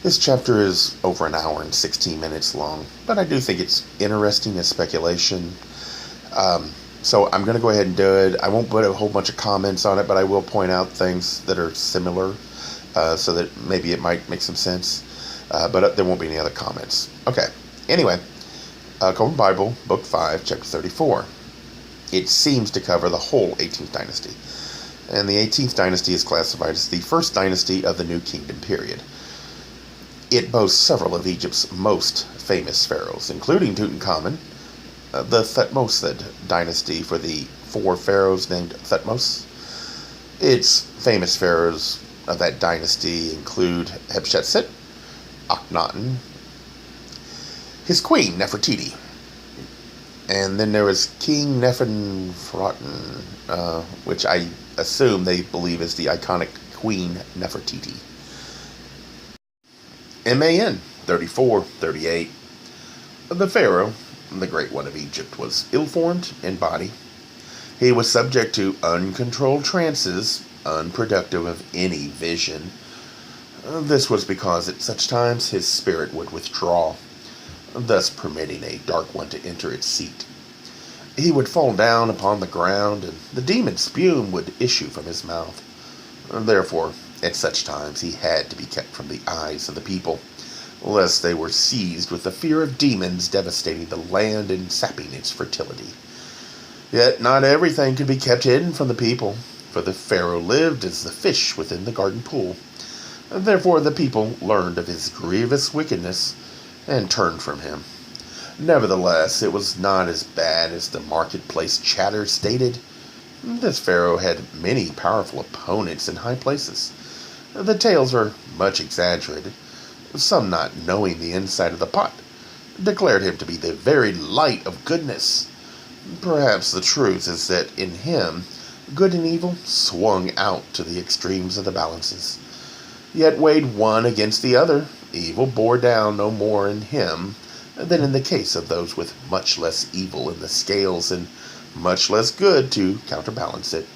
This chapter is over an hour and 16 minutes long, but I do think it's interesting as speculation. So I'm going to go ahead and do it. I won't put a whole bunch of comments on it, but I will point out things that are similar so that maybe it might make some sense. But there won't be any other comments. Okay. Anyway, Kolbrin Bible, Book 5, Chapter 34. It seems to cover the whole 18th dynasty. And the 18th dynasty is classified as the first dynasty of the New Kingdom period. It boasts several of Egypt's most famous pharaohs, including Tutankhamun, the Thutmose dynasty for the 4 pharaohs named Thutmose. Its famous pharaohs of that dynasty include Hatshepsut, Akhenaten, his queen Nefertiti, and then there was King Nefertiti, which I assume they believe is the iconic Queen Nefertiti. MAN 3438. The Pharaoh, the Great One of Egypt, was ill-formed in body. He was subject to uncontrolled trances, unproductive of any vision. This was because at such times his spirit would withdraw, thus permitting a dark one to enter its seat. He would fall down upon the ground, and the demon spume would issue from his mouth. Therefore, at such times he had to be kept from the eyes of the people, lest they were seized with the fear of demons devastating the land and sapping its fertility. Yet not everything could be kept hidden from the people, for the Pharaoh lived as the fish within the garden pool. Therefore the people learned of his grievous wickedness and turned from him. Nevertheless, it was not as bad as the marketplace chatter stated. This Pharaoh had many powerful opponents in high places. The tales are much exaggerated. Some, not knowing the inside of the pot, declared him to be the very light of goodness. Perhaps the truth is that in him, good and evil swung out to the extremes of the balances. Yet weighed one against the other, evil bore down no more in him than in the case of those with much less evil in the scales and much less good to counterbalance it.